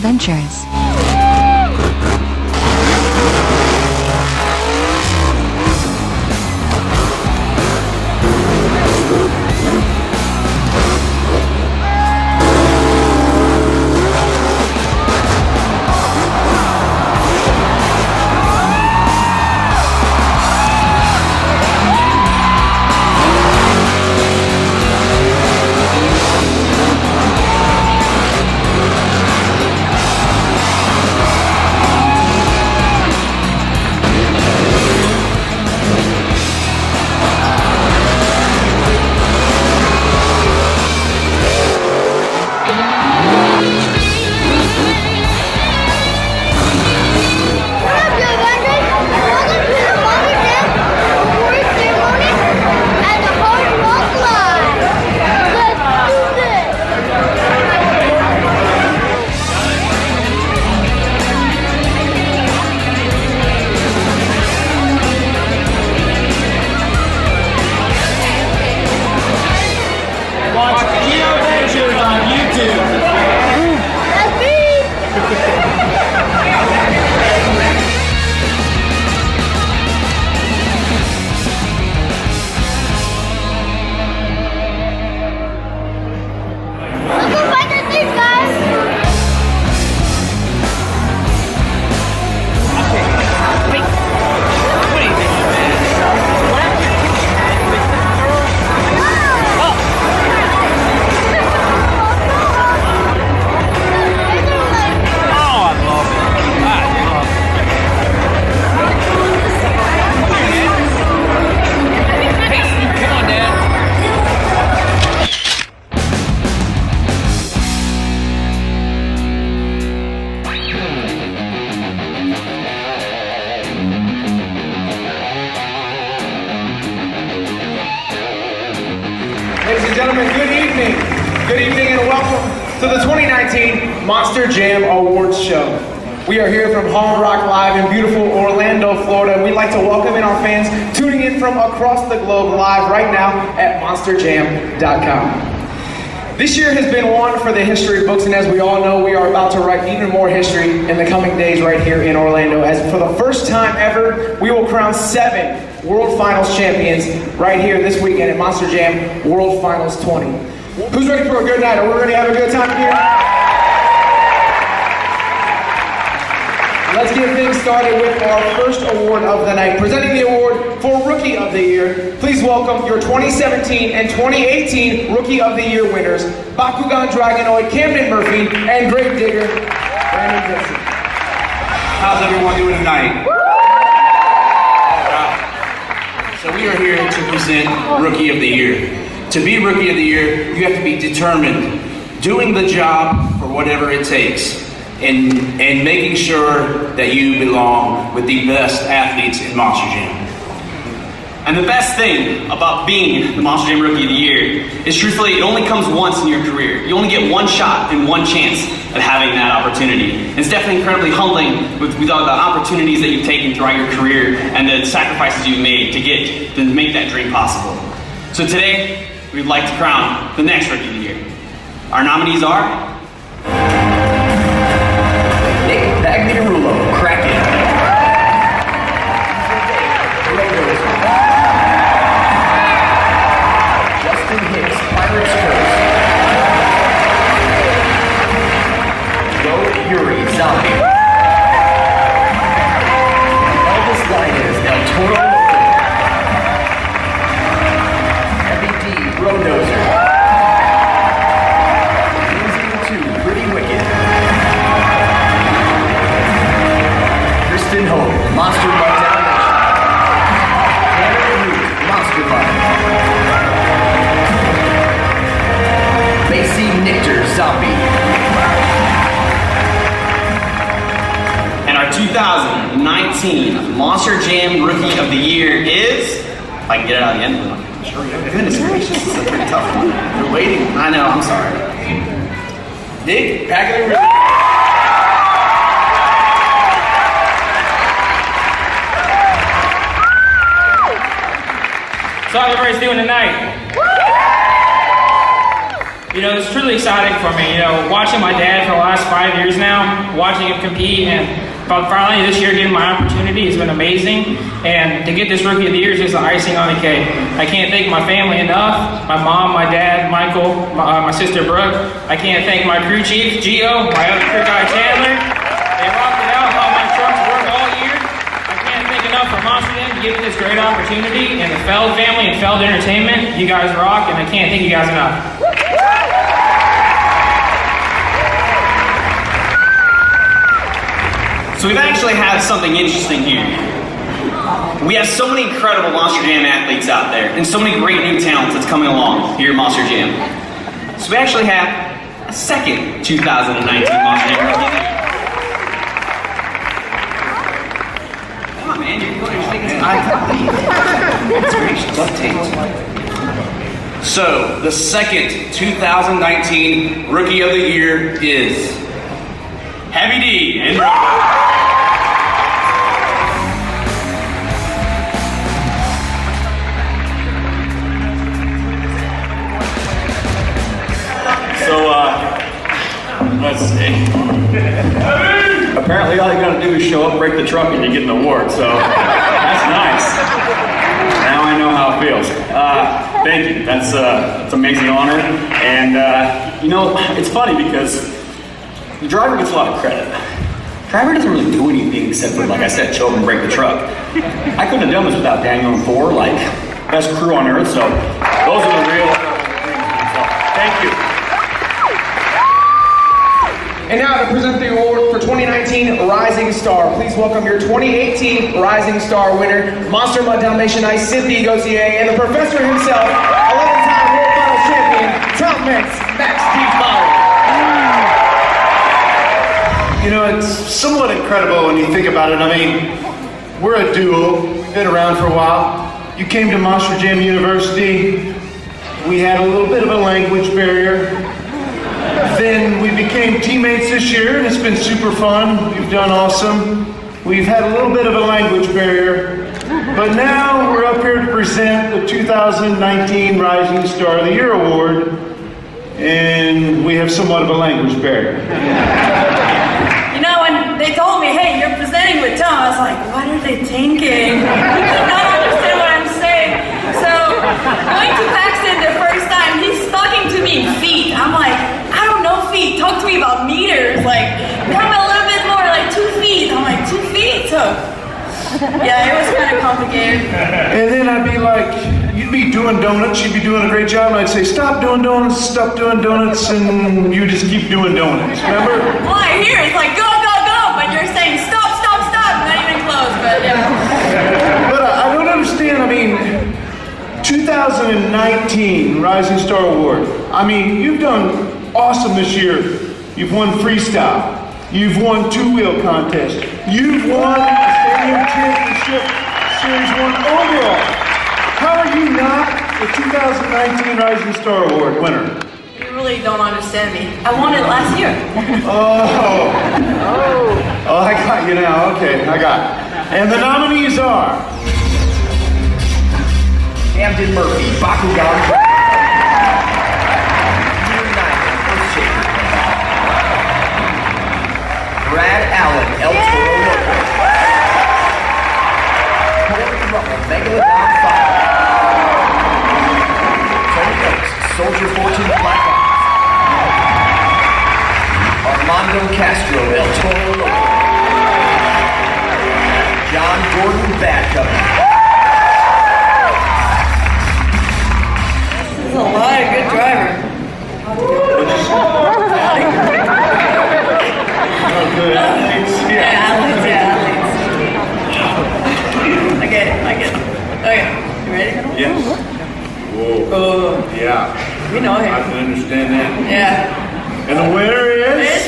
GioVentures. Watch GioVentures on YouTube. That's me! Let's go find the thief, guys! Wait, what do you think, man? Oh, I love it. I love it. Hey, Steve, come on, Dad. Ladies and gentlemen, good evening. Good evening and welcome to the 2019 Monster Jam Awards Show. We are here from Hard Rock Live in beautiful Orlando, Florida. We'd like to welcome in our fans tuning in from across the globe live right now at monsterjam.com. This year has been one for the history books, and as we all know, we are about to write even more history in the coming days right here in Orlando, as for the first time ever, we will crown 7 World Finals champions right here this weekend at Monster Jam World Finals 20. Who's ready for a good night? Are we ready to have a good time here? Let's get things started with our first award of the night. Presenting the award for Rookie of the Year, please welcome your 2017 and 2018 Rookie of the Year winners, Bakugan Dragonoid Camden Murphy and Grave Digger Brandon Vincent. How's everyone doing tonight? So we are here to present Rookie of the Year. To be Rookie of the Year, you have to be determined, doing the job for whatever it takes, and making sure that you belong with the best athletes in Monster Jam. And the best thing about being the Monster Jam Rookie of the Year is truthfully, it only comes once in your career. You only get one shot and one chance of having that opportunity. And it's definitely incredibly humbling with all the opportunities that you've taken throughout your career and the sacrifices you've made to make that dream possible. So today, we'd like to crown the next Rookie of the Year. Our nominees are Kraken. Justin Hicks, Pirates Curse. Go Yuri, Zombie. Elvis Linus, El Toro. Heavy D, Roadnoser. Easy 2, Pretty Wicked. Kristen Hope, Monster Bug Domination. Canon Root, Monster Bug. Lacey Nichter, Zombie. And our 2019 Monster Jam Rookie of the Year is, if I can get it out of the end, sure. Goodness gracious, this is a pretty tough one. You're waiting. I know, I'm sorry. Nick, Packard. So how everybody's doing tonight? You know, it's truly exciting for me. You know, watching my dad for the last 5 years now, watching him compete, and finally this year getting my opportunity has been amazing. And to get this Rookie of the Year is just the icing on the cake. I can't thank my family enough. My mom, my dad, Michael, my sister Brooke. I can't thank my crew chief, Gio, my other crew guy, Chandler. They rocked it out, how my trucks work all year. I can't thank enough for Monster Jam to give me this great opportunity. And the Feld family and Feld Entertainment, you guys rock, and I can't thank you guys enough. So we've actually had something interesting here. We have so many incredible Monster Jam athletes out there, and so many great new talents that's coming along here at Monster Jam. So we actually have a second 2019 Monster Jam Rookie of the Year. Come on, man, you're taking That's great. Duct tape. So, the second 2019 Rookie of the Year is Heavy D and Rob. So, let's see. Apparently all you gotta do is show up, break the truck, and you get an award, so that's nice. Now I know how it feels. Thank you, that's an amazing honor. And, you know, it's funny because the driver gets a lot of credit. The driver doesn't really do anything except for, like I said, show up and break the truck. I couldn't have done this without Daniel and Thor, like, best crew on earth, so those are the real, so, thank you. And now to present the award for 2019 Rising Star, please welcome your 2018 Rising Star winner, Monster Mud Dalmatian Ice, Cynthia Gauthier, and the professor himself, 11-time World Finals champion, Talent Max D. Bauer. You know, it's somewhat incredible when you think about it. I mean, we're a duo, we've been around for a while. You came to Monster Jam University, we had a little bit of a language barrier. Then we became teammates this year, and it's been super fun. You've done awesome. We've had a little bit of a language barrier, but now we're up here to present the 2019 Rising Star of the Year Award, and we have somewhat of a language barrier. You know, when they told me, hey, you're presenting with Tom, I was like, what are they thinking? I do not understand what I'm saying. So, going to Paxton the first time, he's talking to me in feet. I'm like, I don't know feet. Talk to me about meters. Like, come a little bit more, like 2 feet. I'm like, 2 feet? So, yeah, it was kind of complicated. And then I'd be like, you'd be doing donuts, you'd be doing a great job, and I'd say, stop doing donuts, and you just keep doing donuts, remember? Well, I hear it's like, go, go, go, but you're saying, stop, stop, stop, not even close, but yeah. But I don't understand, I mean, 2019 Rising Star Award. I mean, you've done awesome this year. You've won freestyle. You've won two-wheel contest. You've won the Stadium Championship Series 1 overall. How are you not the 2019 Rising Star Award winner? You really don't understand me. I won it last year. Oh, I got you now. Okay, I got it. And the nominees are Camden Murphy, Bakugan. Brad Allen, El Toro Loco. Corey Russell, Megalodon 5. Tony Oaks, Soldier 14 Black Ops. Armando Castro, El Toro Loco. John Gordon, Bad Company. This is a lot of good driver. good athletes. Yeah, athletes. I get it. Okay, you ready? Yes. Whoa. Yeah. We know him. I can understand that. Yeah. And the winner is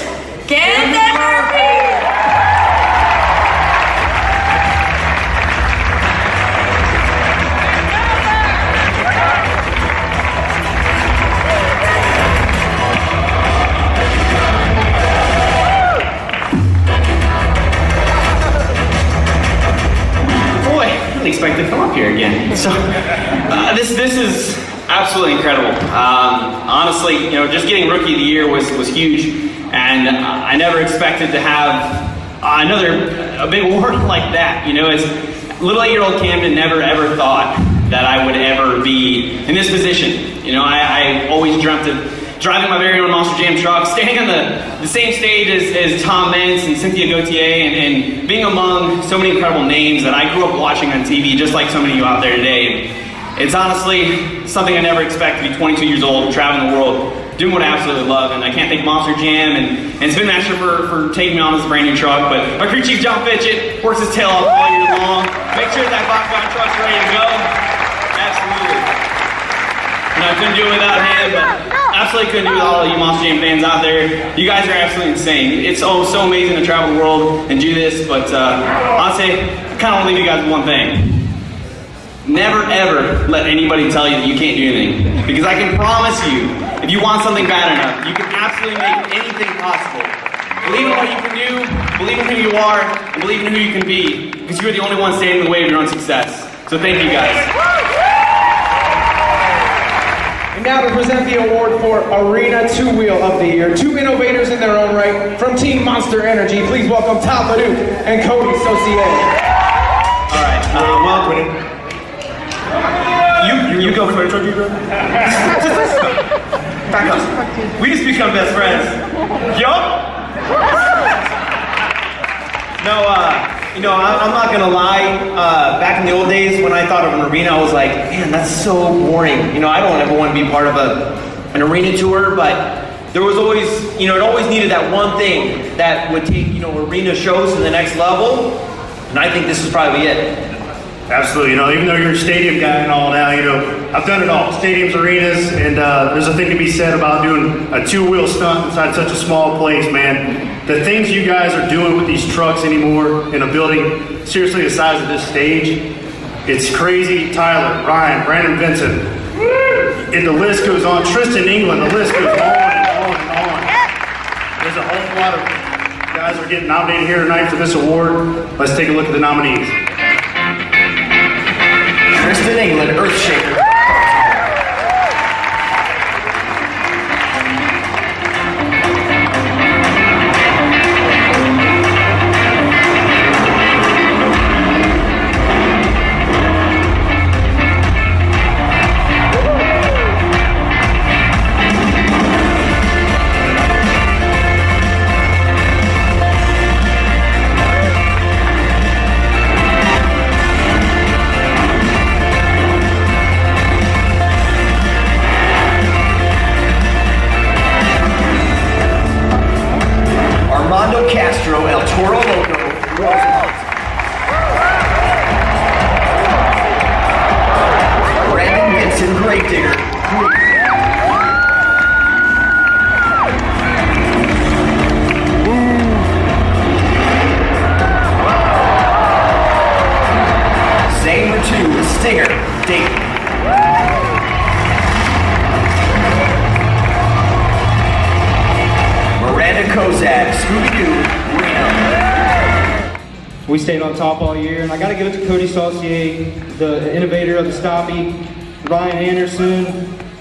Canon Murphy! Expect to come up here again. So this is, Absolutely incredible. Honestly, just getting Rookie of the Year was huge, and I never expected to have a big award like that. As little 8-year-old Camden never ever thought that I would ever be in this position. I always dreamt of driving my very own Monster Jam truck, standing on the same stage as Tom Mentz and Cynthia Gauthier, and being among so many incredible names that I grew up watching on TV, just like so many of you out there today. It's honestly something I never expected, to be 22 years old, traveling the world, doing what I absolutely love, and I can't thank Monster Jam and Spinmaster for taking me on this brand new truck, but my crew chief, John Fitchett, works his tail off all year long, make sure that Bachman truck's ready to go. Absolutely. I couldn't do it without him, but absolutely couldn't do it with all of you Monster Jam fans out there. You guys are absolutely insane. It's so amazing to travel the world and do this, but honestly, I kind of want to leave you guys with one thing. Never ever let anybody tell you that you can't do anything. Because I can promise you, if you want something bad enough, you can absolutely make anything possible. Believe in what you can do, believe in who you are, and believe in who you can be. Because you're the only one standing in the way of your own success. So thank you guys. And now to present the award for Arena Two-Wheel of the Year, two innovators in their own right, from Team Monster Energy, please welcome Tal Leduc and Cody Saucier. All right, welcome. You go first, Back up. We just become best friends. Yup. No, I'm not gonna lie. Back in the old days, when I thought of an arena, I was like, man, that's so boring. I don't ever want to be part of an arena tour, but there was always, it always needed that one thing that would take, arena shows to the next level, and I think this is probably it. Absolutely, even though you're a stadium guy and all now, I've done it all, stadiums, arenas, and there's a thing to be said about doing a two-wheel stunt inside such a small place, man. The things you guys are doing with these trucks anymore in a building seriously the size of this stage, it's crazy. Tyler, Ryan, Brandon Vincent, and the list goes on. Tristan England, the list goes on and on and on. There's a whole lot of guys that are getting nominated here tonight for this award. Let's take a look at the nominees. Tristan England, Earthshaker. We stayed on top all year, and I got to give it to Cody Saucier, the innovator of the stoppie, Ryan Anderson,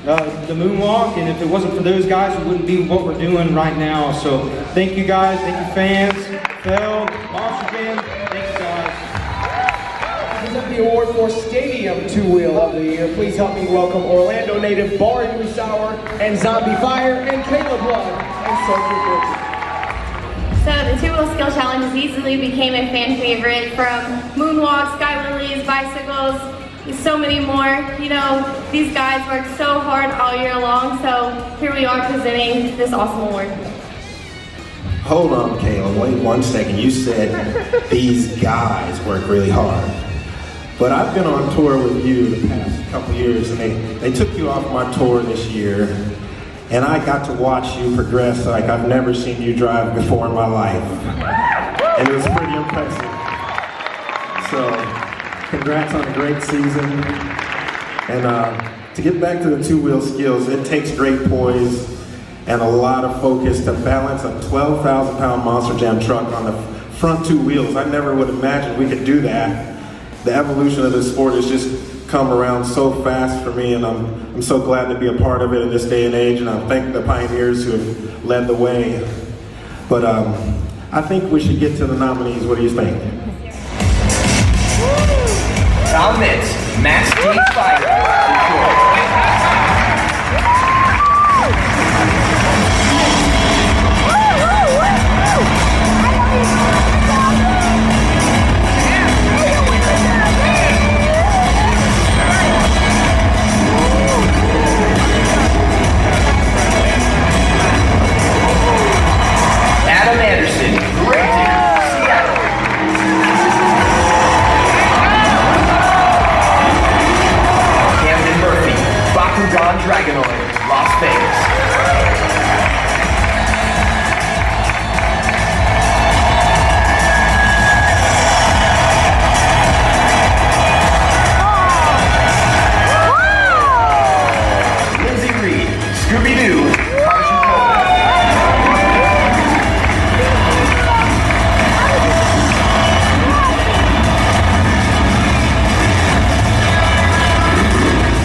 the moonwalk, and if it wasn't for those guys, it wouldn't be what we're doing right now. So thank you guys, thank you fans, Phil, Monster Jam, thank you guys. Present the award for Stadium Two-Wheel of the Year. Please help me welcome Orlando native Barry Musauer and Zombie Fire and Caleb Blood and Soldier Bridges. So the two-wheel skill challenge easily became a fan favorite, from moonwalks, sky lilies, bicycles, so many more. These guys work so hard all year long, so here we are presenting this awesome award. Hold on, Caleb, wait 1 second. You said these guys work really hard. But I've been on tour with you the past couple years, and they took you off my tour this year. And I got to watch you progress like I've never seen you drive before in my life. And it was pretty impressive. So, congrats on a great season. And to get back to the two-wheel skills, it takes great poise and a lot of focus to balance a 12,000-pound Monster Jam truck on the front two wheels. I never would imagine we could do that. The evolution of this sport is just come around so fast for me, and I'm so glad to be a part of it in this day and age, and I thank the pioneers who have led the way. But I think we should get to the nominees. What do you think? Comments, Max D. Fighter. Adam Anderson, great digger, Seattle. Camden Murphy, Bakugan Dragonoid, Las Vegas. Lindsay Reed, Scooby-Doo,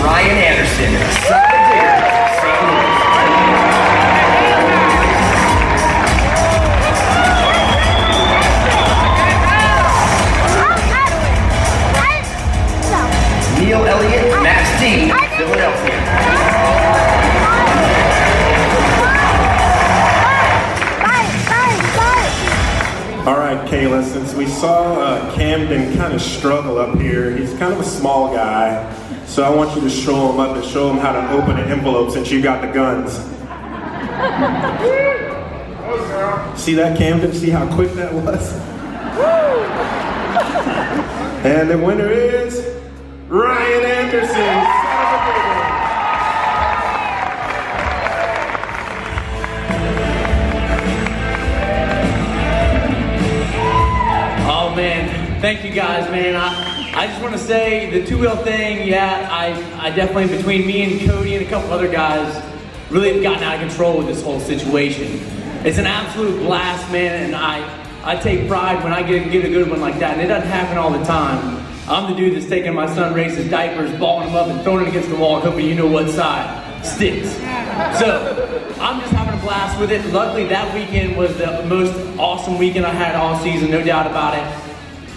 Ryan Anderson, Son of a Digger, St. Louis. Neil Elliott, Max D, Philadelphia. All right, Kayla, since we saw Camden kind of struggle up here, he's kind of a small guy, so I want you to show him up and show him how to open an envelope since you got the guns. See that, Camden? See how quick that was? And the winner is Ryan Anderson. Oh man, thank you guys, man. I just want to say the two-wheel thing, yeah, I definitely, between me and Cody and a couple other guys, really have gotten out of control with this whole situation. It's an absolute blast, man, and I take pride when I get a good one like that, and it doesn't happen all the time. I'm the dude that's taking my son race's diapers, balling them up and throwing it against the wall, hoping you know what side sticks. So, I'm just having a blast with it. Luckily, that weekend was the most awesome weekend I had all season, no doubt about it.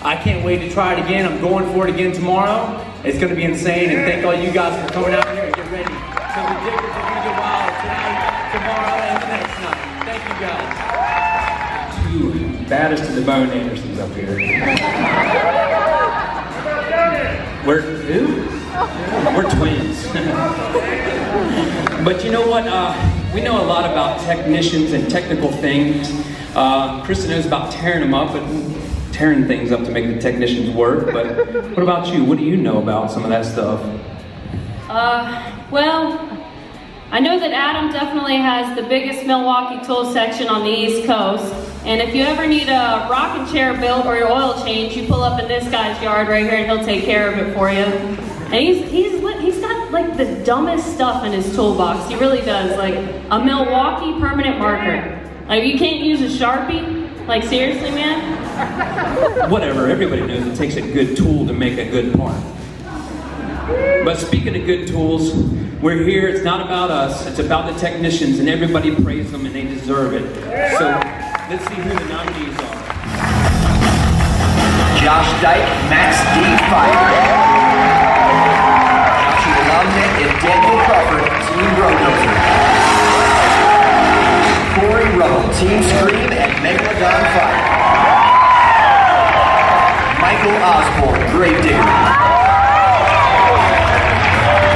I can't wait to try it again. I'm going for it again tomorrow. It's going to be insane, and thank all you guys for coming out here and get ready. So the diggers are going to get wild tonight, tomorrow, and the next night. Thank you guys. Two baddest to the bone Andersons up here. We're twins. But you know what? We know a lot about technicians and technical things. Krista knows about tearing them up, tearing things up to make the technicians work. But what about you? What do you know about some of that stuff? Well, I know that Adam definitely has the biggest Milwaukee tool section on the East Coast. And if you ever need a rocking chair built or your oil change, you pull up in this guy's yard right here and he'll take care of it for you. And he's got like the dumbest stuff in his toolbox. He really does. Like a Milwaukee permanent marker. Like you can't use a Sharpie? Like seriously, man? Whatever, everybody knows it takes a good tool to make a good part. But speaking of good tools, we're here, it's not about us, it's about the technicians, and everybody praise them and they deserve it. So let's see who the nominees are. Josh Dyke, Max D. Fighter. Joshua Lomnick and Daniel Crawford, Team Roadnoser. Corey Rummel, Team Scream and Megalodon Fire. Michael Osborne, Grave Digger.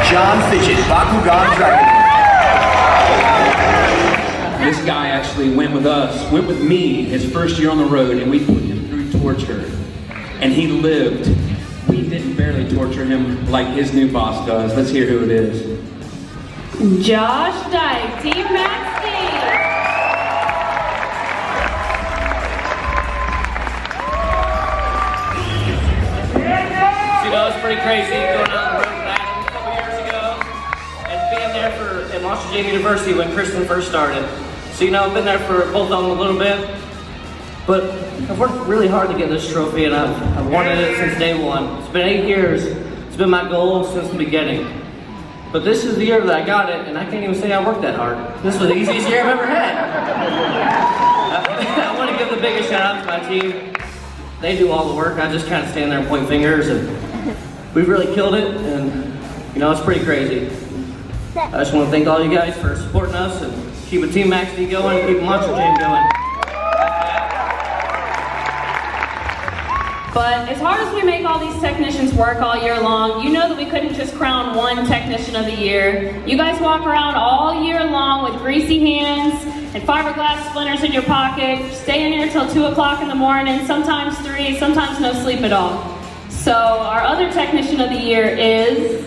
John Fidget, Bakugan Dragon. This guy actually went with me his first year on the road, and we put him through torture. And he lived. We didn't barely torture him like his new boss does. Let's hear who it is. Josh Dyke, Team Max D. You know, it's pretty crazy going out on the road with Adam a couple years ago and being there at monsterjam University when Kristen first started. So, you know, I've been there for both of them a little bit, but I've worked really hard to get this trophy, and I've wanted it since day one. It's been 8 years It's been my goal since the beginning. But this is the year that I got it, and I can't even say I worked that hard. This was the easiest year I've ever had. I want to give the biggest shout out to my team. They do all the work. I just kind of stand there and point fingers, and we've really killed it, and you know, it's pretty crazy. I just want to thank all you guys for supporting us and keeping Team Max D going and keeping Monster Jam going. But as hard as we make all these technicians work all year long, you know that we couldn't just crown one technician of the year. You guys walk around all year long with greasy hands and fiberglass splinters in your pocket, stay in here till 2 o'clock in the morning, sometimes 3, sometimes no sleep at all. So our other technician of the year is...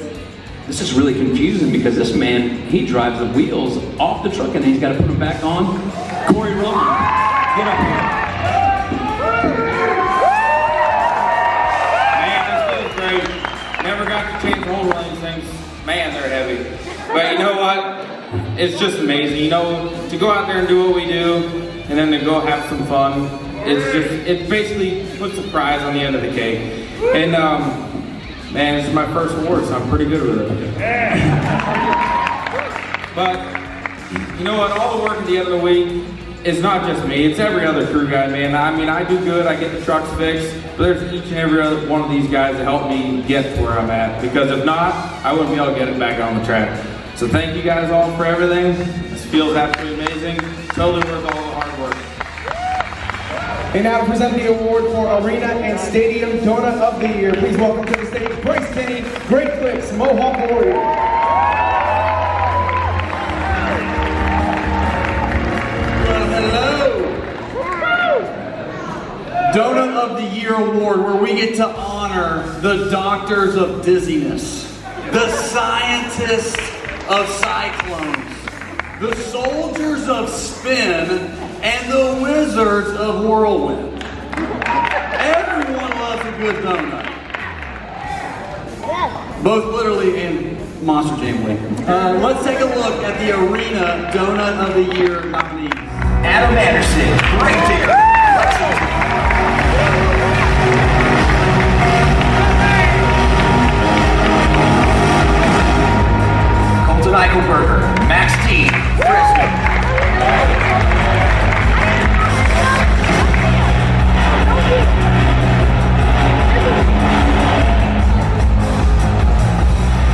This is really confusing because this man, he drives the wheels off the truck and he's got to put them back on. Corey Roman, get up here. Never got to change the whole running things. Man, they're heavy. But you know what? It's just amazing. You know, to go out there and do what we do, and then to go have some fun, it basically puts a prize on the end of the cake. And man, this is my first award, so I'm pretty good with it. But you know what? All the work at the end of the week, it's not just me, it's every other crew guy, man. I mean, I do good, I get the trucks fixed, but there's each and every other one of these guys that help me get to where I'm at. Because if not, I wouldn't be able to get it back on the track. So thank you guys all for everything. This feels absolutely amazing. Totally worth all the hard work. And now to present the award for Arena and Stadium Donut of the Year, please welcome to the stage Bryce Denny, Great Clips, Mohawk Warrior. Donut of the Year Award, where we get to honor the doctors of dizziness, the scientists of cyclones, the soldiers of spin, and the wizards of whirlwind. Everyone loves a good donut. Both literally and Monster Jam week. Let's take a look at the Arena Donut of the Year nominees. Adam Anderson, Great Digger, Colton Eichelberger, Max T, Fresno.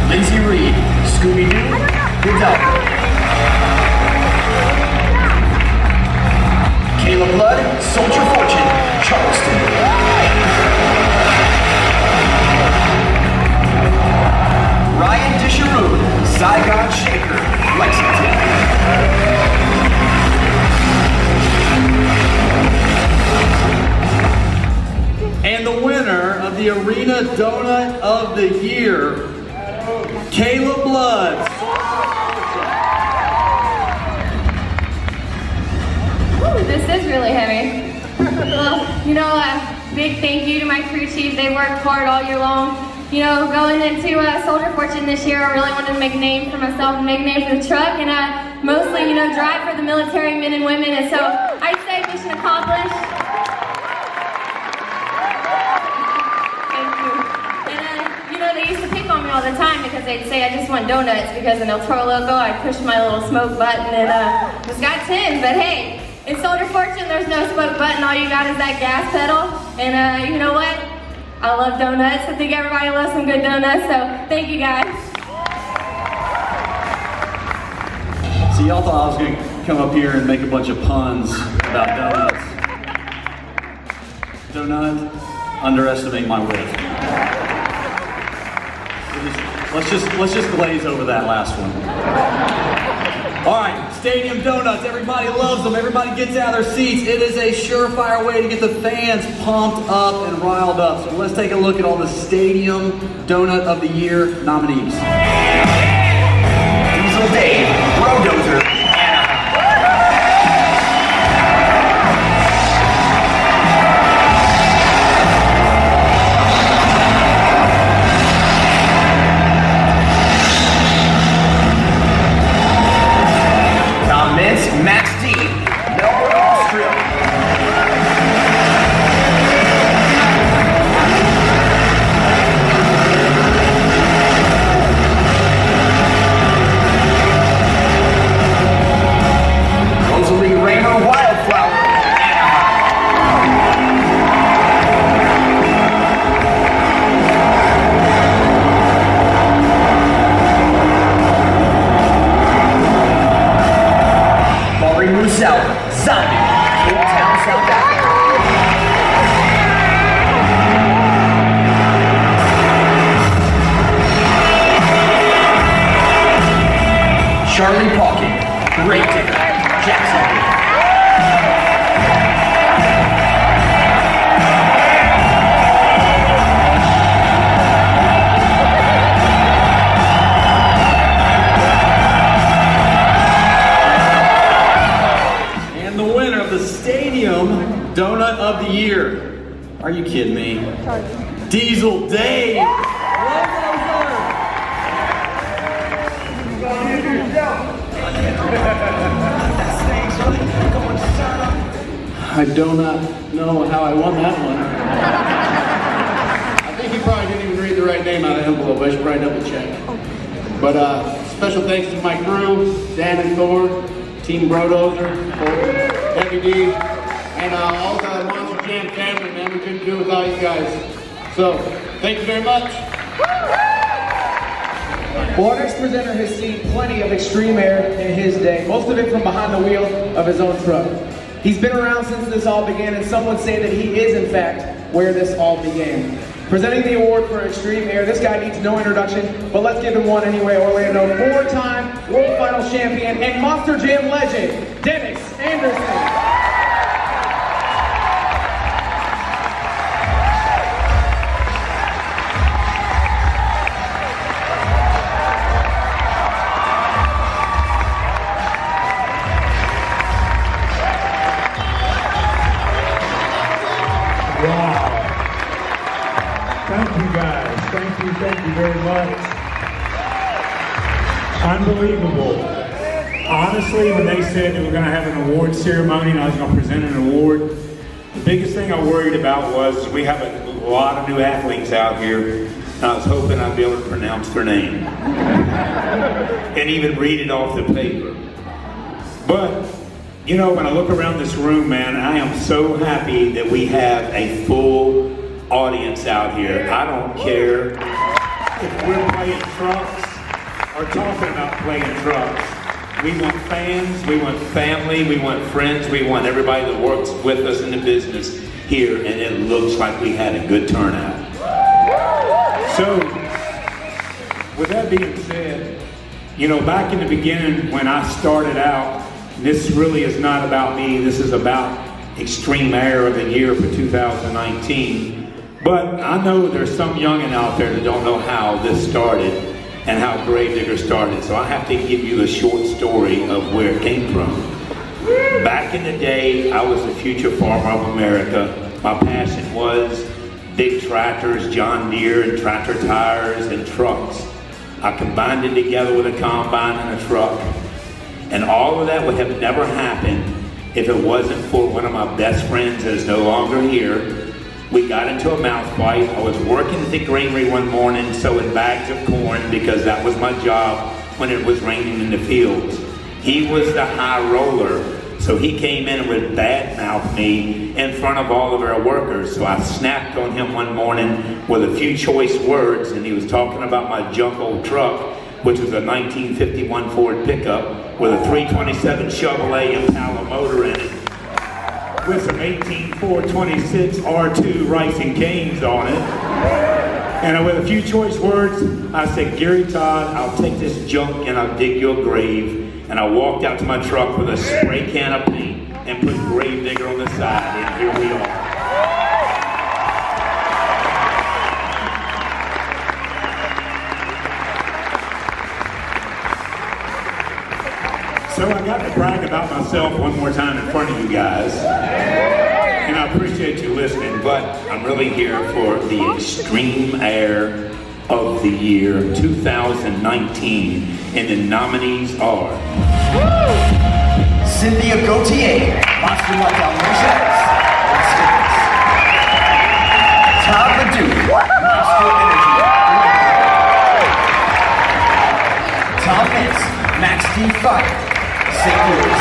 Lindsay Reed, Scooby-Doo, Hidalgo. Caleb Blood, Soldier Fortune, Charleston. Ryan Disharoon, Zygon Shaker, Lexington. And the winner of the Arena Donut of the Year, Caleb Blood. This is really heavy. Well, you know, big thank you to my crew chief. They worked hard all year long. You know, going into Soldier Fortune this year, I really wanted to make a name for myself and make a name for the truck, and mostly, you know, drive for the military men and women. And so I'd say mission accomplished. Thank you. And you know, they used to pick on me all the time because they'd say I just want donuts because in El Toro Loco I pushed my little smoke button and just got 10. But hey. In Soldier Fortune, there's no smoke button. All you got is that gas pedal. And you know what? I love donuts. I think everybody loves some good donuts. So thank you guys. So y'all thought I was going to come up here and make a bunch of puns about donuts. Donut, underestimate my wit. Let's just glaze over that last one. All right, Stadium Donuts, everybody loves them. Everybody gets out of their seats. It is a surefire way to get the fans pumped up and riled up. So let's take a look at all the Stadium Donut of the Year nominees. Diesel Dave, Rodozer, Max D, Melbourne, Australia. Donut of the Year. Are you kidding me? Diesel Dave. I do not know how I won that one. I think he probably didn't even read the right name out of the envelope. I should probably double check. But special thanks to my crew, Dan and Thor, Team Brodozer, Heavy D, and all the Monster Jam family, man. We couldn't do it without you guys. So, thank you very much. Well, our next presenter has seen plenty of extreme air in his day, most of it from behind the wheel of his own truck. He's been around since this all began, and some would say that he is, in fact, where this all began. Presenting the award for extreme air, this guy needs no introduction, but let's give him one anyway. Orlando, 4-time World Finals champion and Monster Jam legend, Dennis Anderson. Thank you very much. Unbelievable. Honestly, when they said that we're going to have an award ceremony and I was going to present an award, the biggest thing I worried about was we have a lot of new athletes out here, and I was hoping I'd be able to pronounce their name and even read it off the paper. But, you know, when I look around this room, man, I am so happy that we have a full audience out here. I don't care if we're playing trucks or talking about playing trucks. We want fans, we want family, we want friends, we want everybody that works with us in the business here, and it looks like we had a good turnout. So, with that being said, you know, back in the beginning when I started out, this really is not about me, this is about Extreme Air of the Year for 2019. But I know there's some youngin' out there that don't know how this started and how Gravedigger started. So I have to give you the short story of where it came from. Back in the day, I was the future farmer of America. My passion was big tractors, John Deere, and tractor tires, and trucks. I combined it together with a combine and a truck. And all of that would have never happened if it wasn't for one of my best friends that is no longer here. We got into a mouth fight. I was working at the granary one morning sewing bags of corn because that was my job when it was raining in the fields. He was the high roller, so he came in and would badmouth me in front of all of our workers. So I snapped on him one morning with a few choice words, and he was talking about my junk old truck, which was a 1951 Ford pickup with a 327 Chevrolet Impala motor in it, with some 18 426 R2 Rice and Canes on it. And with a few choice words, I said, Gary Todd, I'll take this junk and I'll dig you a grave. And I walked out to my truck with a spray can of paint and put Gravedigger on the side, and here we are. So I got to brag about myself one more time in front of you guys. And I appreciate you listening, but I'm really here for the Extreme Air of the Year 2019. And the nominees are Cynthia Gautier, Monster Like Dalmatians, Todd Leduc, Monster Energy, Tom Mintz, Max D. Fire, St. Louis,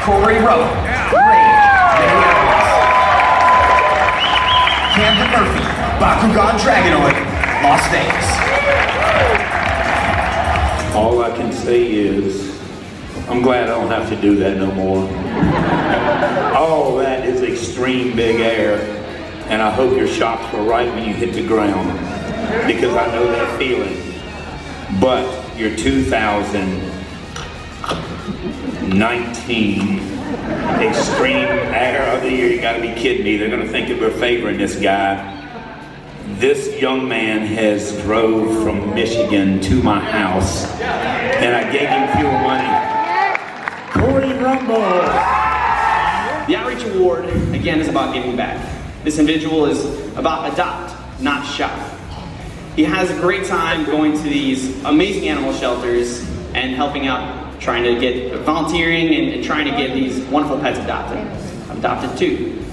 Corey Rowe, Rage, Minneapolis, Camden Murphy, Bakugan Dragonoid, Las Vegas. all I can say is, I'm glad I don't have to do that no more. All that is extreme big air, and I hope your shocks were right when you hit the ground, because I know that feeling. But your 2019 Extreme Air of the Year, you gotta be kidding me. They're gonna think that we're favoring this guy. This young man has drove from Michigan to my house, and I gave him fuel money. Corey Rumble. The Outreach Award, again, is about giving back. This individual is about adopt, not shop. He has a great time going to these amazing animal shelters and helping out, trying to get volunteering and trying to get these wonderful pets adopted. I've adopted 2.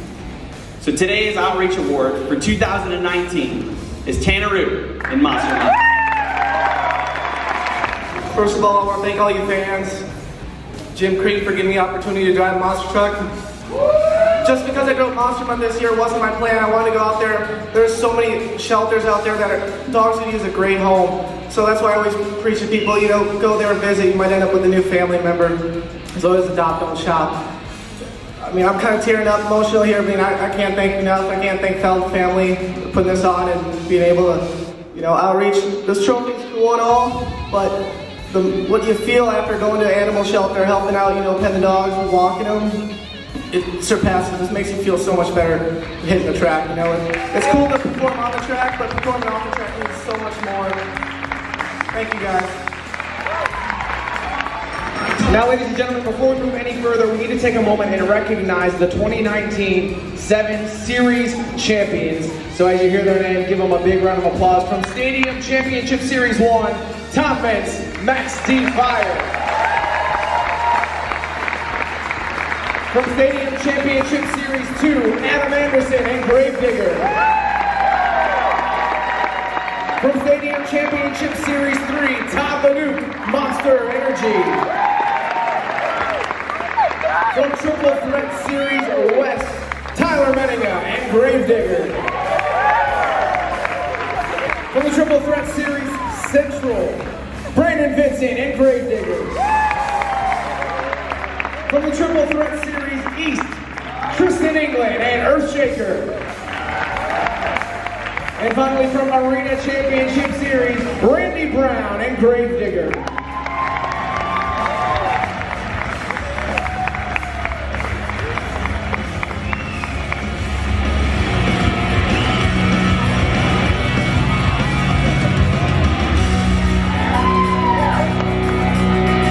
So today's Outreach Award for 2019 is Tanneroo in Monster Jam. First of all, I want to thank all you fans, Jim Creek for giving me the opportunity to drive a monster truck. Just because I drove Monster Month this year wasn't my plan. I wanted to go out there. There's so many shelters out there that dogs could use a great home. So that's why I always preach to people, you know, go there and visit. You might end up with a new family member. So always adopt, don't shop. I mean, I'm kind of tearing up, emotional here. I mean, I can't thank you enough. I can't thank Feld family for putting this on and being able to, you know, outreach. This trophy's cool and all, but what you feel after going to an animal shelter, helping out, you know, petting the dogs and walking them, it surpasses. This makes you feel so much better hitting the track, you know. It's cool to perform on the track, but performing off the track means so much more. Thank you, guys. Now, ladies and gentlemen, before we move any further, we need to take a moment and recognize the 2019 7 Series champions. So as you hear their name, give them a big round of applause. From Stadium Championship Series 1, top fence, Max D. Fire. From Stadium Championship Series 2, Adam Anderson and Gravedigger. From Stadium Championship Series 3, Todd Leduc, Monster Energy. From Triple Threat Series West, Tyler Menninga and Gravedigger. From the Triple Threat Series Central, Brandon Vincent and Gravedigger. From the Triple Threat Series East, Tristan England and Earthshaker. And finally from Arena Championship Series, Randy Brown and Gravedigger.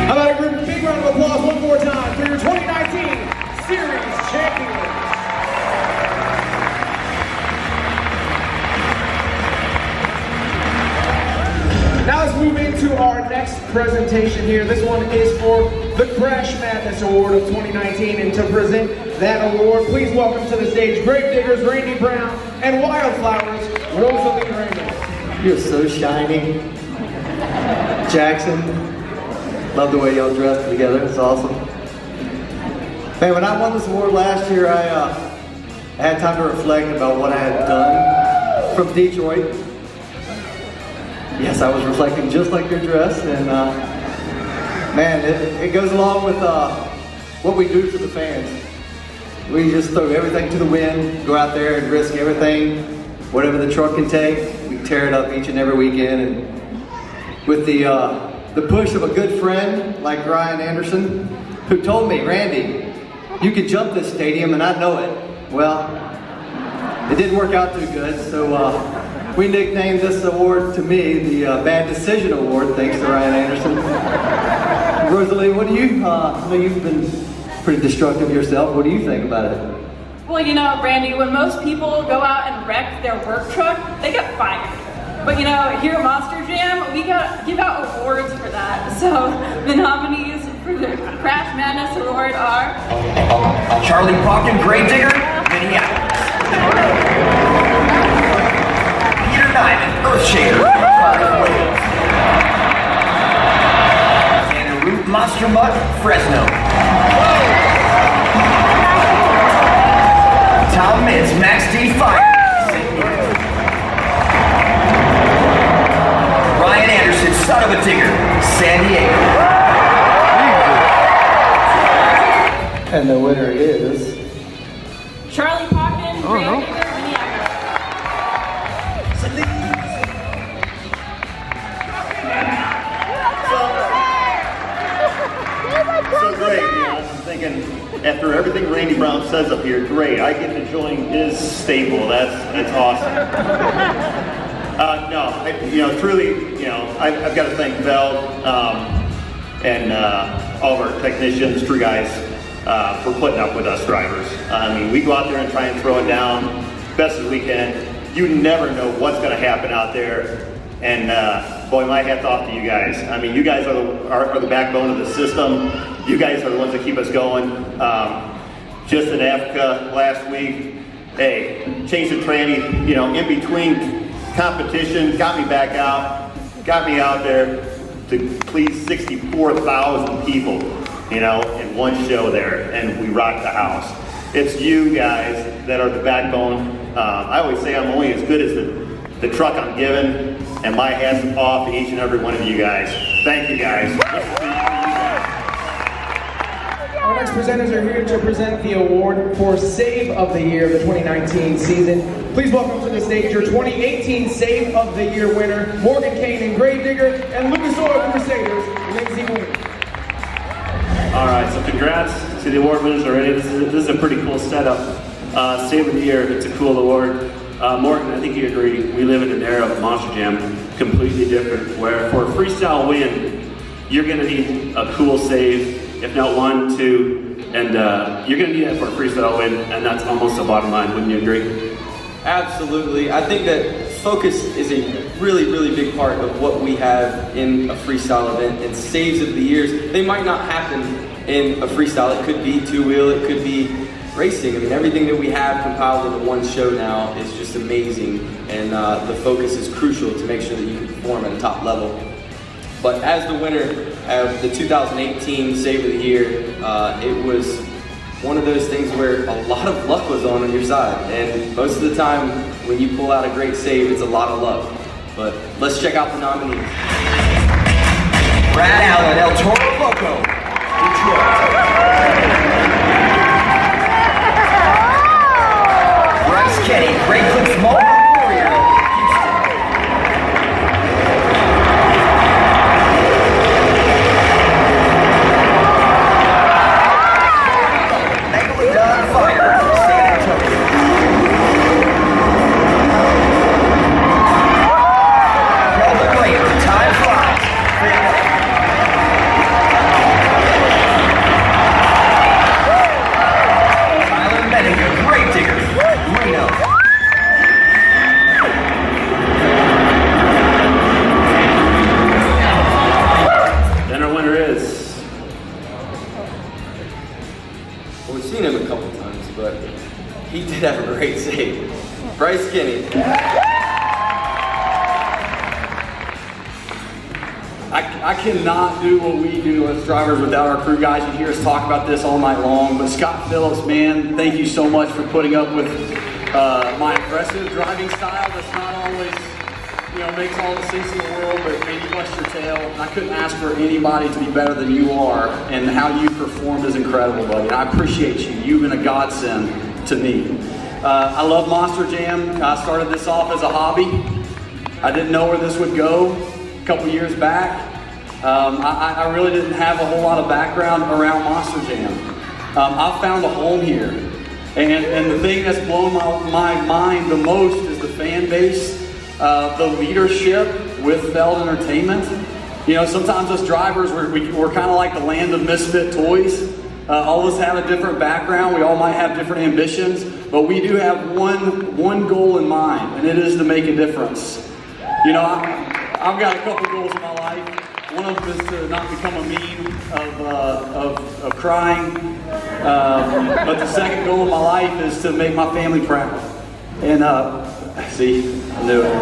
How about a big round of applause one more time for your 2019 Series champion. Now let's move into our next presentation here. This one is for the Crash Madness Award of 2019. And to present that award, please welcome to the stage Gravediggers Randy Brown and Wildflowers Rosalie Raymond. You're so shiny. Jackson, love the way y'all dressed together. It's awesome. Man, when I won this award last year, I had time to reflect about what I had done from Detroit. Yes, I was reflecting just like your dress, and man, it goes along with what we do for the fans. We just throw everything to the wind, go out there and risk everything, whatever the truck can take. We tear it up each and every weekend, and with the push of a good friend like Ryan Anderson, who told me, Randy, you could jump this stadium, and I know it. Well, it didn't work out too good, so we nicknamed this award to me the Bad Decision Award, thanks to Ryan Anderson. Rosalie, what do you, I know you've been pretty destructive yourself, what do you think about it? Well, you know, Randy, when most people go out and wreck their work truck, they get fired. But you know, here at Monster Jam, we give out awards for that. So the nominees for the Crash Madness Award are Charlie Pauken, Gravedigger, Minneapolis. Peter Nyman, Earthshaker, Wales. Xander Root, Monster Mutt, Fresno. Tom Mintz, Max D. Fire, St. Louis. Ryan Anderson, son of a digger, San Diego. And the winner is... Charlie Pauken, Gravedigger, So great, you know, I'm thinking, after everything Randy Brown says up here, great, I get to join his stable, that's awesome. Truly, I've got to thank Vel and all of our technicians, crew guys. for putting up with us drivers. I mean, we go out there and try and throw it down best as we can. You never know what's going to happen out there. And boy, my hat's off to you guys. I mean, you guys are the backbone of the system. You guys are the ones that keep us going. Just in Africa last week, hey, changed the tranny, in between competition, got me back out, got me out there to please 64,000 people, in one show there, and we rocked the house. It's you guys that are the backbone. I always say I'm only as good as the truck I'm given, and my hat's off to each and every one of you guys. Thank you guys. Our next presenters are here to present the award for Save of the Year of the 2019 season. Please welcome to the stage your 2018 Save of the Year winner, Morgan Kane and Gravedigger, and Lucas Oil Crusaders, Lindsay Moon. All right, so congrats to the award winners already. This is a pretty cool setup. Save of the Year, it's a cool award. Morgan, I think you agree, we live in an era of Monster Jam, completely different, where for a freestyle win, you're gonna need a cool save, if not 1, 2, and you're gonna need that for a freestyle win, and that's almost the bottom line, wouldn't you agree? Absolutely. I think that focus is a really, really big part of what we have in a freestyle event, and saves of the years, they might not happen in a freestyle. It could be two-wheel, it could be racing. I mean, everything that we have compiled into one show now is just amazing, and the focus is crucial to make sure that you can perform at a top level. But as the winner of the 2018 Save of the Year, it was one of those things where a lot of luck was on your side, and most of the time when you pull out a great save, it's a lot of luck. But let's check out the nominees. Brad Allen, El Toro Loco, Detroit. Bryce Kenny, Great Clips Mall Warrior, Houston. Megalodon Fire from San Antonio. Kelvin Later, Time Flies, Freedom. Tyler Benninger, Great Digger, Reno. Then our winner is... Well, we've seen him a couple times, but he did have a great save. Bryce Kenny. I cannot do what we do as drivers without our crew guys. You hear us talk about this all night long. But Scott Phillips, man, thank you so much for putting up with my aggressive driving style that's not always, makes all the sense in the world, but made you bust your tail. I couldn't ask for anybody to be better than you are, and how you performed is incredible, buddy. I appreciate you. You've been a godsend to me. I love Monster Jam. I started this off as a hobby. I didn't know where this would go a couple years back. I really didn't have a whole lot of background around Monster Jam. I found a home here. And the thing that's blown my mind the most is the fan base, the leadership with Feld Entertainment. Sometimes us drivers, we're kind of like the land of misfit toys. All of us have a different background. We all might have different ambitions, but we do have one goal in mind, and it is to make a difference. I've got a couple goals in my life. One of them is to not become a meme of crying. But the second goal in my life is to make my family proud. And see, I knew it.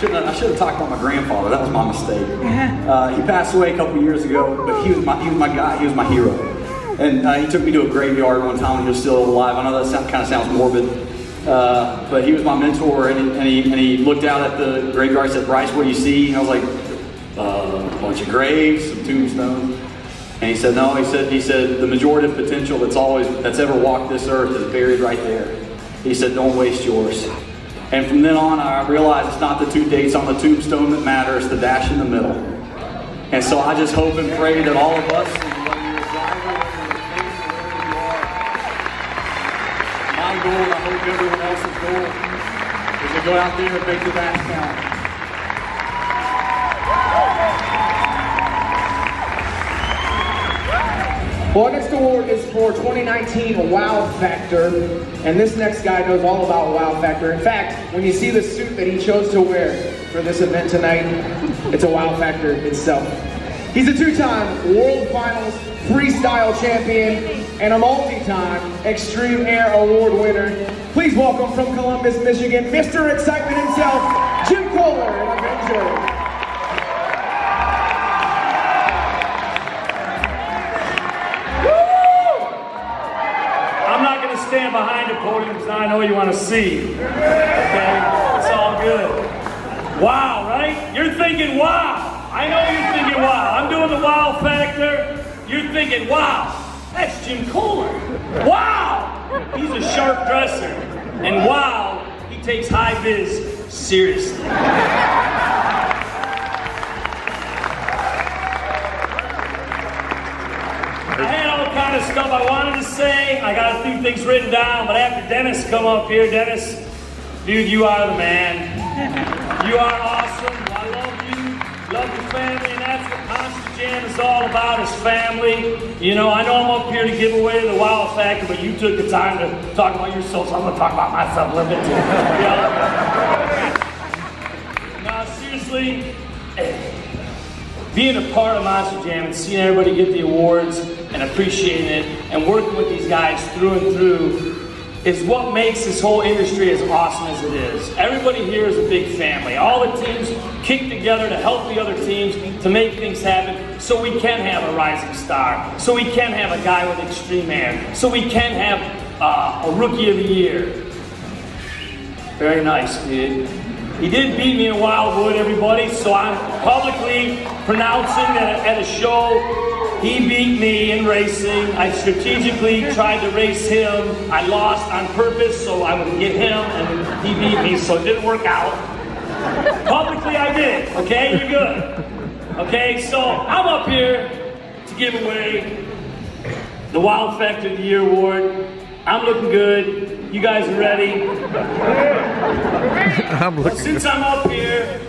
I should have talked about my grandfather. That was my mistake. He passed away a couple years ago, but he was my guy. He was my hero. And he took me to a graveyard one time when he was still alive. I know that kind of sounds morbid, but he was my mentor, and he looked out at the graveyard and said, "Bryce, what do you see?" And I was like, "A bunch of graves, some tombstones." And he said, "No." He said, "The majority of potential that's ever walked this earth is buried right there." He said, "Don't waste yours." And from then on, I realized it's not the two dates on the tombstone that matter; it's the dash in the middle. And so I just hope and pray that all of us, whether you're a driver, whether you're a fan, wherever you are, my goal, and I hope everyone else's goal, So go out there and make the match count. Well, our next award is for 2019 Wow Factor, and this next guy knows all about Wow Factor. In fact, when you see the suit that he chose to wear for this event tonight, it's a Wow Factor itself. He's a two-time World Finals Freestyle champion and a multi-time Extreme Air Award winner. Please welcome from Columbus, Michigan, Mr. Excitement himself, Jim Kohler and Avenger. Stand behind the podium because I know you want to see. Okay? It's all good. Wow, right? You're thinking wow. I know you're thinking wow. I'm doing the wow factor. You're thinking wow. That's Jim Kohler. Wow! He's a sharp dresser. And wow, he takes high vis seriously. I had all kind of stuff I wanted to say. I got a few things written down, but after Dennis come up here, Dennis, dude, you are the man. You are awesome. I love you. Love your family, and that's what Monster Jam is all about, is family. You know, I know I'm up here to give away the wow factor, but you took the time to talk about yourself, so I'm going to talk about myself a little bit too. No, seriously, being a part of Monster Jam and seeing everybody get the awards and appreciating it and working with these guys through and through is what makes this whole industry as awesome as it is. Everybody here is a big family. All the teams kick together to help the other teams to make things happen so we can have a rising star, so we can have a guy with extreme air, so we can have a rookie of the year. Very nice, dude. He did beat me in Wildwood, everybody, so I'm publicly pronouncing that at a show he beat me in racing. I strategically tried to race him. I lost on purpose so I would get him, and he beat me, so it didn't work out. Publicly I did, okay? You're good. Okay, so I'm up here to give away the Wow Factor of the Year award. I'm looking good. You guys are ready? Since I'm up here,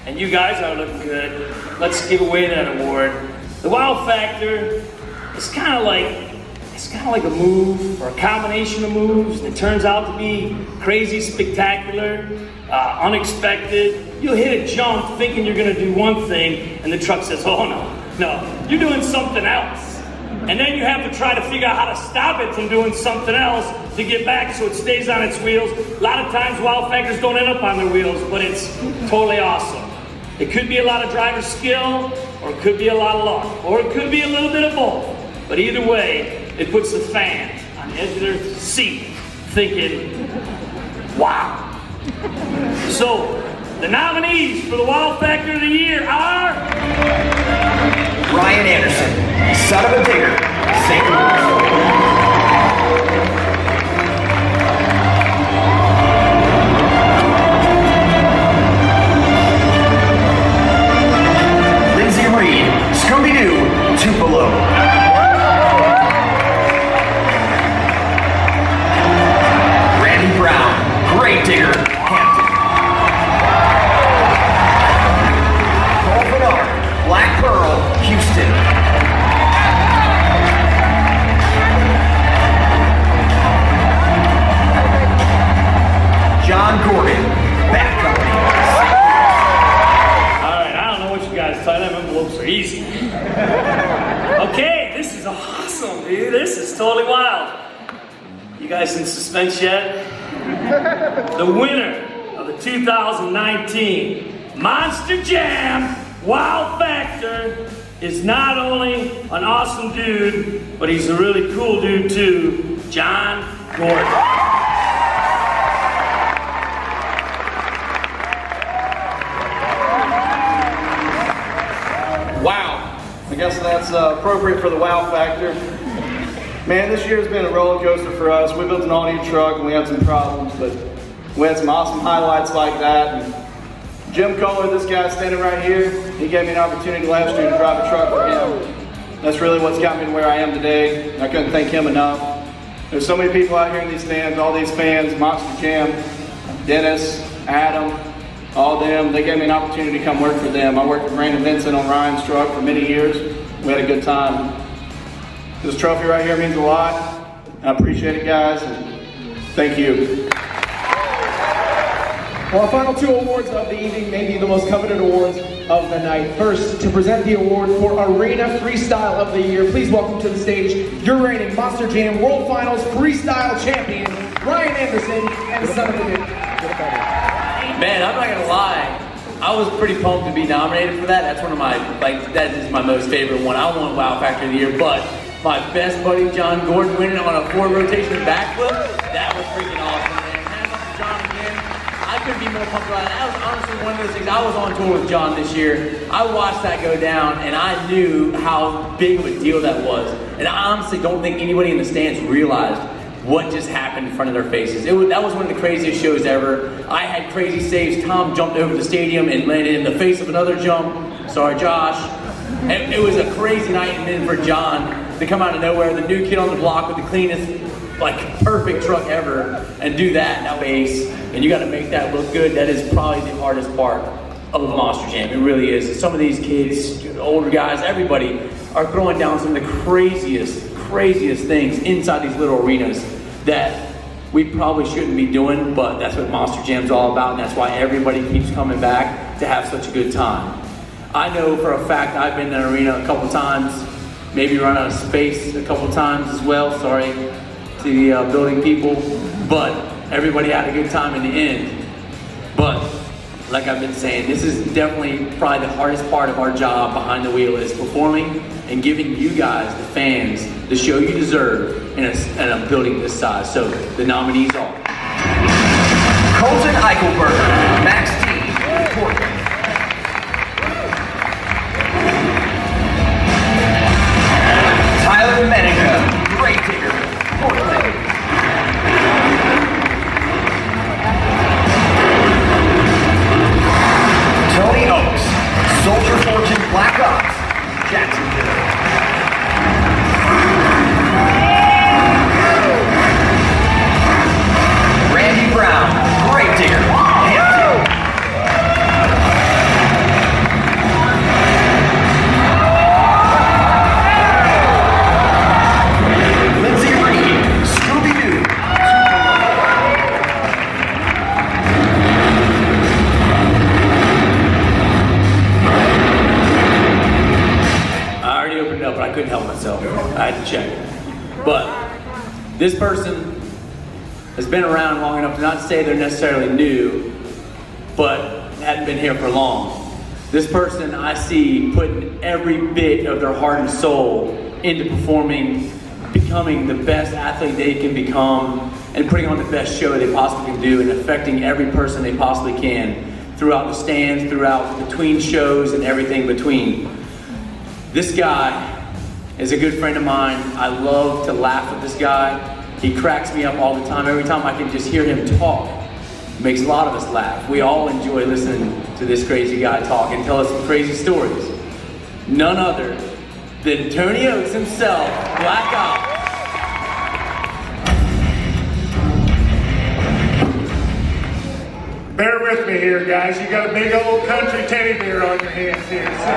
and you guys are looking good, let's give away that award. The Wow Factor is kind of like a move or a combination of moves that turns out to be crazy, spectacular, unexpected. You'll hit a jump thinking you're going to do one thing, and the truck says, "Oh no, you're doing something else." And then you have to try to figure out how to stop it from doing something else to get back so it stays on its wheels. A lot of times Wow Factors don't end up on their wheels, but it's totally awesome. It could be a lot of driver skill, or it could be a lot of luck, or it could be a little bit of both. But either way, it puts the fans on the edge of their seat thinking, wow. So, the nominees for the Wow Factor of the Year are... Ryan Anderson, son of a digger, St. Louis. Scooby-Doo, Tupelo. Randy Brown, Great Digger, Hampton. Cole Bernard, Black Pearl, Houston. John Gordon, Bat Company. Sign-up envelopes are easy. Okay, this is awesome, dude. This is totally wild. You guys in suspense yet? The winner of the 2019 Monster Jam Wow Factor is not only an awesome dude, but he's a really cool dude too, John Gordon. Wow. I guess that's appropriate for the Wow Factor. Man, this year has been a roller coaster for us. We built an all-new truck and we had some problems, but we had some awesome highlights like that. And Jim Kohler, this guy standing right here, he gave me an opportunity last year to drive a truck for him. That's really what's got me to where I am today. I couldn't thank him enough. There's so many people out here in these stands, all these fans, Monster Jam. Dennis, Adam, all them. They gave me an opportunity to come work for them. I worked with Brandon Vincent on Ryan's truck for many years. We had a good time. This trophy right here means a lot. I appreciate it, guys, and thank you. Well, our final two awards of the evening may be the most coveted awards of the night. First, to present the award for Arena Freestyle of the Year, please welcome to the stage your reigning Monster Jam World Finals Freestyle Champion, Ryan Anderson and Son of a Duke. Man, I'm not gonna lie. I was pretty pumped to be nominated for that. That's one of my, that is my most favorite one. I won Wow Factor of the Year, but my best buddy John Gordon winning on a 4-rotation backflip, that was freaking awesome, man. Hats off to John again. I couldn't be more pumped about it. That was honestly one of those things. I was on tour with John this year. I watched that go down, and I knew how big of a deal that was. And I honestly don't think anybody in the stands realized what just happened in front of their faces. That was one of the craziest shows ever. I had crazy saves. Tom jumped over the stadium and landed in the face of another jump. Sorry, Josh. And it was a crazy night, and then for John to come out of nowhere, the new kid on the block with the cleanest, perfect truck ever, and do that base, and you got to make that look good. That is probably the hardest part of the Monster Jam. It really is. Some of these kids, older guys, everybody are throwing down some of the craziest things inside these little arenas that we probably shouldn't be doing, but that's what Monster Jam's all about, and that's why everybody keeps coming back to have such a good time. I know for a fact I've been in an arena a couple times, maybe run out of space a couple times as well, sorry to the building people, but everybody had a good time in the end. But like I've been saying, this is definitely probably the hardest part of our job behind the wheel, is performing and giving you guys, the fans, the show you deserve in a building this size. So the nominees are Colton Eichelberger, Max T, Portland. Tyler Menica, Great Digger, Portland. Tony Oaks, Soldier Fortune Black Ops, Jacksonville. Randy Brown, Great Digger, Hampton. Lindsay Reed, Scooby-Doo, I already opened it up, but I couldn't help myself. I had to check. But this person has been around long enough to not say they're necessarily new, but hadn't been here for long. This person I see putting every bit of their heart and soul into performing, becoming the best athlete they can become, and putting on the best show they possibly can do, and affecting every person they possibly can throughout the stands, throughout between shows, and everything between. This guy is a good friend of mine. I love to laugh with this guy. He cracks me up all the time. Every time I can just hear him talk, it makes a lot of us laugh. We all enjoy listening to this crazy guy talk and tell us some crazy stories. None other than Tony Oaks himself, Black Ops. Bear with me here, guys. You got a big old country teddy bear on your hands here. So,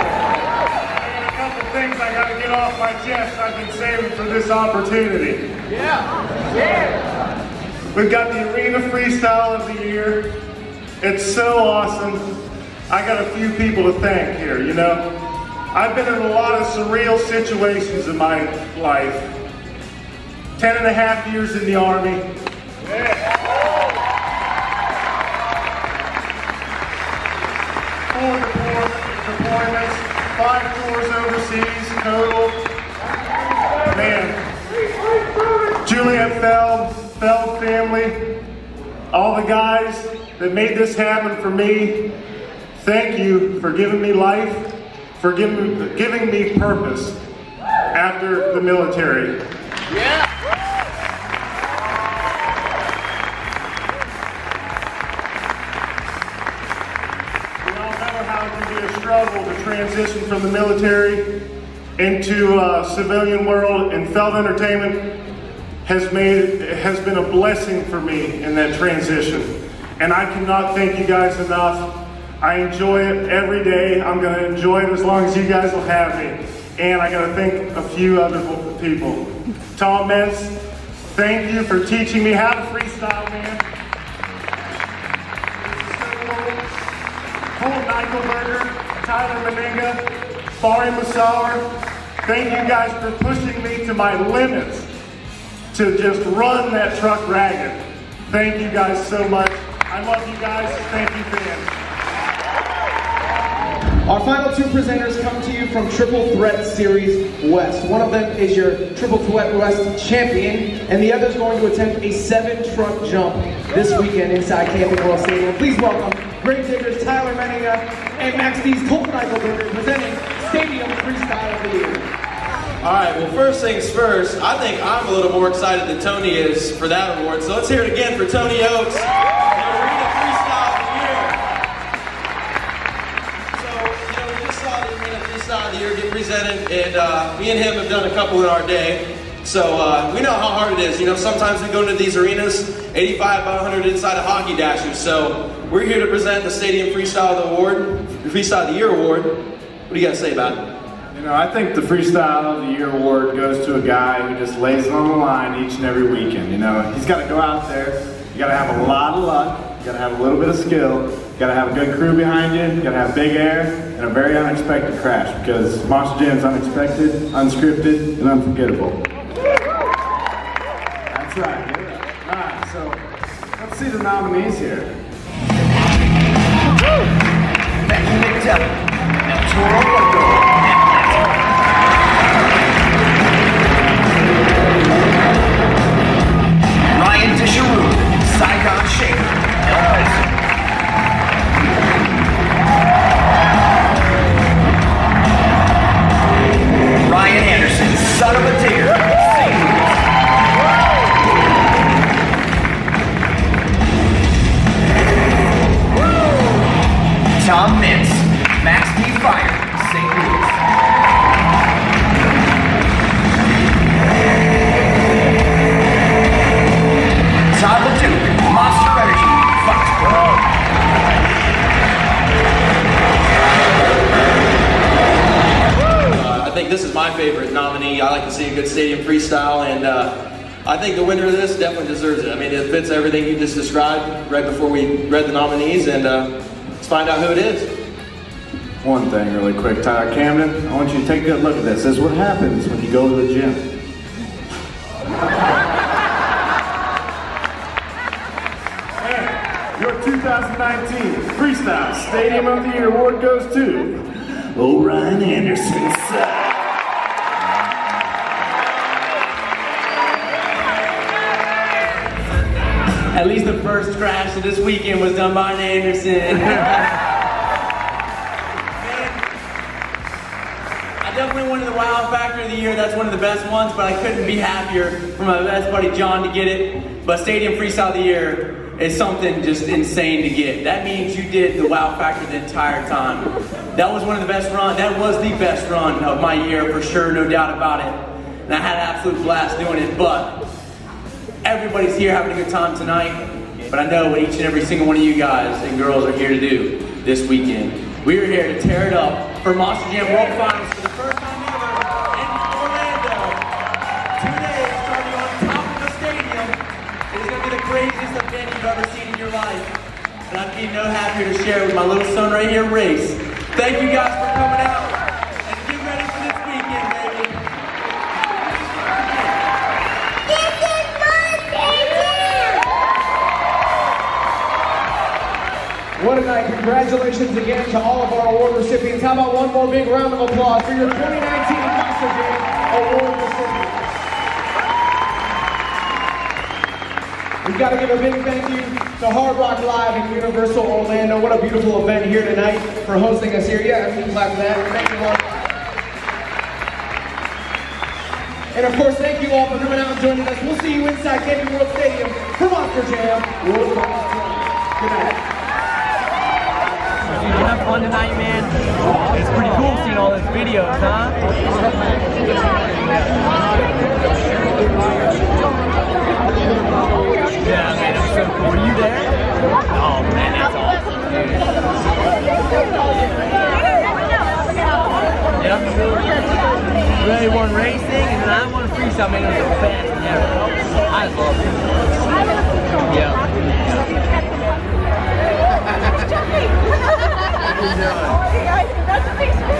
a couple things I got to get off my chest I've been saving for this opportunity. Yeah. We've got the Arena Freestyle of the Year. It's so awesome. I got a few people to thank here, you know. I've been in a lot of surreal situations in my life. 10.5 years in the Army. Yeah. 4 deployments, 5 tours overseas total. Man, Juliet Feld family, all the guys that made this happen for me, thank you for giving me life, for giving me purpose after the military. Yeah. Struggle to transition from the military into civilian world, and Feld Entertainment has been a blessing for me in that transition. and I cannot thank you guys enough. I enjoy it every day. I'm gonna enjoy it as long as you guys will have me. And I gotta thank a few other people. Tom Mintz, thank you for teaching me how to freestyle, man. Paul Nykelberger, Tyler Meninga, Barry Musauer, thank you guys for pushing me to my limits to just run that truck ragged. Thank you guys so much. I love you guys. Thank you, fans. Our final two presenters come to you from Triple Threat Series West. One of them is your Triple Threat West champion, and the other is going to attempt a 7-truck jump this weekend inside Camping World Stadium. Please welcome Grave Diggers, Tyler Meninga, and Max D's Colt Nykelberger presenting Stadium Freestyle of the Year. All right, well, first things first, I think I'm a little more excited than Tony is for that award, so let's hear it again for Tony Oates. Of the year get presented, and me and him have done a couple in our day, so we know how hard it is. You know, sometimes we go into these arenas 85 by 100 inside of hockey dashes, so we're here to present the Stadium Freestyle of the Year Award. What do you guys say about it? You know, I think the Freestyle of the Year Award goes to a guy who just lays it on the line each and every weekend. You know, he's got to go out there, you got to have a lot of luck, you got to have a little bit of skill, you got to have a good crew behind you, you got to have big air, and a very unexpected crash, because Monster Jam is unexpected, unscripted, and unforgettable. That's right, yeah. All right, so let's see the nominees here. Ryan Disharu, Saigon Shaker, Ryan Anderson, son of a digger, St. Louis. Tom Mintz, Max D. Fire, St. Louis. Todd LeDuc, Monster Energy, Foxborough. I think this is my favorite nominee. I like to see a good stadium freestyle, and I think the winner of this definitely deserves it. I mean, it fits everything you just described right before we read the nominees, and let's find out who it is. One thing really quick, Tyler Camden, I want you to take a good look at this. This is what happens when you go to the gym. And your 2019 Freestyle Stadium of the Year Award goes to Ryan Anderson. At least the first crash of this weekend was done by an Anderson. I definitely wanted the Wow Factor of the Year. That's one of the best ones, but I couldn't be happier for my best buddy John to get it. But Stadium Freestyle of the Year is something just insane to get. That means you did the Wow Factor the entire time. That was one of the best runs. That was the best run of my year for sure, no doubt about it. And I had an absolute blast doing it, but everybody's here having a good time tonight. But I know what each and every single one of you guys and girls are here to do this weekend. We are here to tear it up for Monster Jam World Finals for the first time ever in Orlando. 2 days starting on top of the stadium. It is going to be the craziest event you've ever seen in your life. And I'd be no happier to share with my little son right here, Race. Thank you guys for coming out. And get ready for this weekend, baby. What a night. Congratulations again to all of our award recipients. How about one more big round of applause for your 2019 Factor Jam Award recipients. We've got to give a big thank you to Hard Rock Live in Universal Orlando. What a beautiful event here tonight for hosting us here. Yeah, we can clap for that. Thank you all. And of course, thank you all for coming out and joining us. We'll see you inside Camping World Stadium for Monster Jam World Finals 20. Good night. Did you have fun tonight, man? It's pretty cool seeing all those videos, huh? Yeah, man, it was so cool. Were you there? Oh man, that's awesome. Yep. Really won racing, and then I won freestyle. Man, it was the best ever. I love it. Yeah. Hey guys, congratulations.